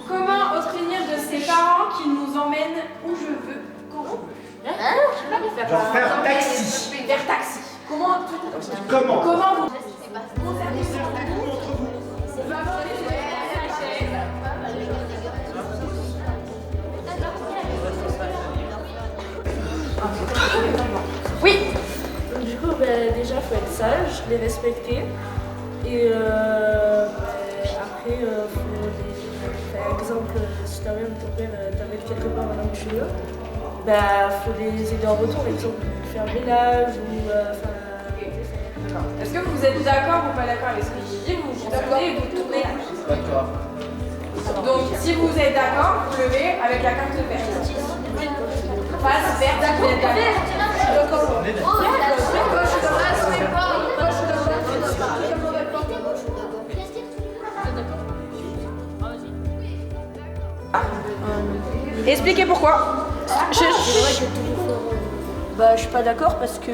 Comment obtenir de ses parents qu'ils nous emmènent où je veux, quand on veut? Genre faire taxi. Faire taxi. Comment Comment vous Oui. Du coup, déjà, il faut être sage, les respecter. Et après, par exemple, si ta mère ou ton père t'amène quelque part là où tu veux, faut les aider en retour, par exemple, faire le ménage ou Est-ce que vous êtes d'accord ou pas d'accord avec ce que je dis? Vous comprenez et vous tournez la tête. D'accord. Donc, si vous êtes d'accord, vous levez avec la carte verte. Face verte, vous êtes d'accord. Expliquez pourquoi. je suis pas d'accord parce que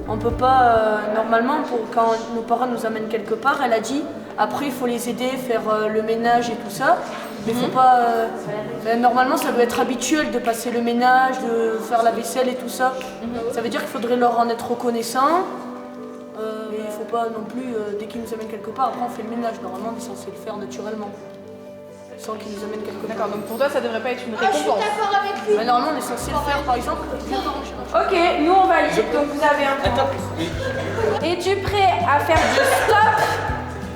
on peut pas normalement quand nos parents nous amènent quelque part, elle a dit après il faut les aider, faire le ménage et tout ça. Mais faut pas normalement ça doit être habituel de passer le ménage, de faire la vaisselle et tout ça. Ça veut dire qu'il faudrait leur en être reconnaissant. Mais il faut pas non plus dès qu'ils nous amènent quelque part, après on fait le ménage, normalement on est censé le faire naturellement. Sans qu'ils nous amènent quelque part. D'accord, donc pour toi ça devrait pas être une récompense. Je suis d'accord avec lui. Mais normalement on est censé le faire par exemple. Ok, nous on valide, donc vous avez un point. Es-tu prêt à faire du stop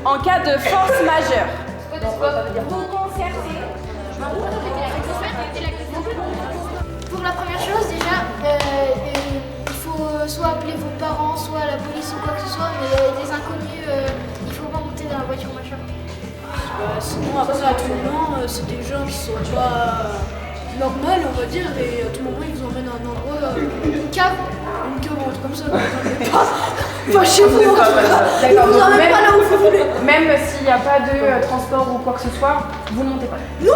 en cas de force majeure? Vous concertez. Pour la première chose, déjà, il faut soit appeler vos parents, soit la police ou quoi que ce soit, mais des inconnus, il faut pas monter dans la voiture machin. Sinon, après, à tout moment, c'est des gens qui sont pas normaux, on va dire, et à tout moment, ils vous emmènent à un endroit, Une cave. un truc comme ça. Pas chez vous, en tout cas. D'accord, Ils vous donc emmènent pas là où vous voulez. même s'il n'y a pas de transport ou quoi que ce soit, vous ne montez pas. On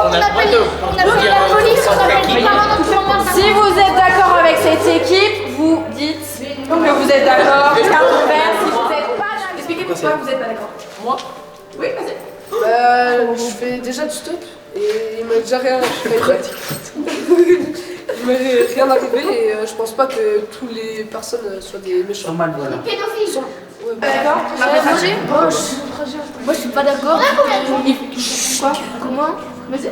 appelle la police, on appelle les parents, notre grand-mère. Si vous êtes d'accord avec cette équipe, vous dites que vous êtes d'accord. Carte verte. Si vous n'êtes pas d'accord, expliquez pourquoi vous n'êtes pas d'accord. Moi Oui, vas-y. Je fais déjà du stop, et il m'a déjà rien Il m'est rien arrivé, et je pense pas que toutes les personnes soient des méchants. Normal, voilà. Pédophile. D'accord. Moi je suis pas d'accord. Quoi? Comment? Vas-y.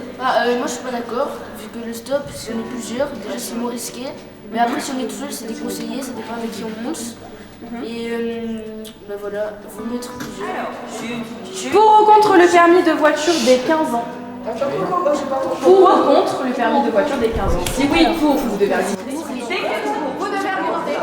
Moi je suis pas d'accord, vu que le stop, si on est plusieurs, déjà c'est moins risqué. Mais après si on est tout seul, c'est déconseillé, ça dépend avec qui on monte. Et voilà, vous mettre plusieurs. Pour ou contre le permis de voiture des 15 ans? Pour ou contre le permis de voiture des 15 ans? Si oui, pour, vous devez argumenter. Vous devez argumenter.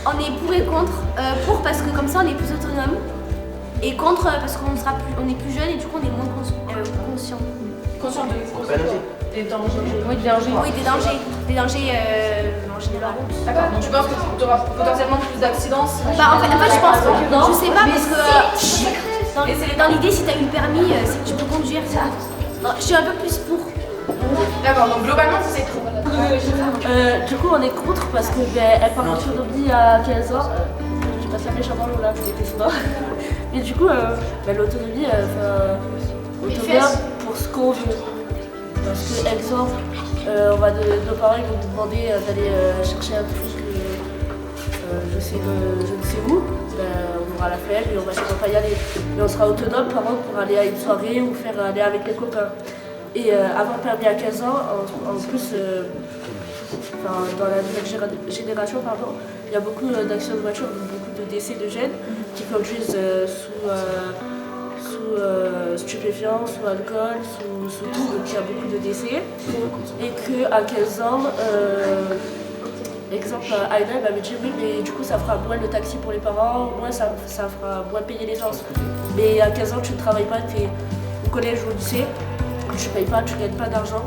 On est pour et contre. Pour parce que comme ça on est plus autonome. Et contre parce qu'on est plus jeune et du coup on est moins conscient. Conscient de des dangers. Oui, des dangers. Oui, des dangers. Des dangers en général. D'accord, donc tu penses que tu auras potentiellement plus d'accidents si... En fait je pense, je sais pas parce que dans l'idée si t'as eu le permis, c'est que tu peux conduire. Je suis un peu plus pour. D'accord, donc globalement c'est trop. Du coup, on est contre parce que elle part en autonomie à 15 ans. Je passe un méchant là, je déteste pas. Et du coup, l'autonomie, autonome pour ce qu'on veut. Parce que, exemple, nos parents ils vont nous demander d'aller chercher un truc, je ne sais où. On aura la flemme et on va sûrement pas y aller. Mais on sera autonome par contre pour aller à une soirée ou faire aller avec les copains. Et avoir le permis à 15 ans, en plus, dans la nouvelle génération, il y a beaucoup d'accidents de voiture, beaucoup de décès de jeunes qui conduisent sous stupéfiants, sous alcool, sous tout, donc il y a beaucoup de décès. Et qu'à 15 ans, exemple, Aïda m'avait dit oui, mais du coup ça fera moins le taxi pour les parents, moins ça fera moins payer l'essence. Mais à 15 ans, tu ne travailles pas, tu es au collège ou au lycée. Tu ne payes pas, tu ne gagnes pas d'argent,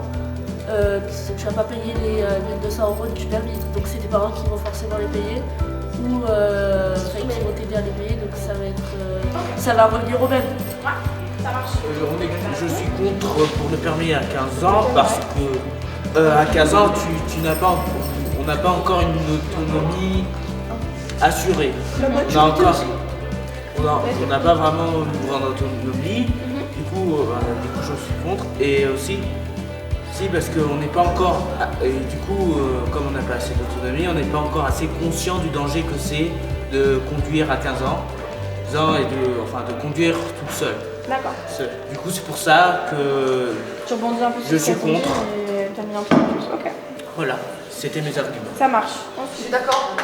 tu vas pas payer les 1200 € du permis, donc c'est tes parents qui vont forcément les payer ou qui vont t'aider à les payer, donc ça va revenir au même. Ouais, ça marche. Je suis contre pour le permis à 15 ans parce que à 15 ans, on n'a pas encore une autonomie assurée. On n'a pas vraiment une grande autonomie. Du coup, je suis contre. Et aussi, parce qu'on n'est pas encore, et du coup, comme on n'a pas assez d'autonomie, on n'est pas encore assez conscient du danger que c'est de conduire à 15 ans et de conduire tout seul. D'accord. Du coup, c'est pour ça que Tu rebondis un peu sur je ce suis qu'on dit contre. et t'as mis un peu plus. Ok. Voilà, c'était mes arguments. Ça marche. Je suis d'accord.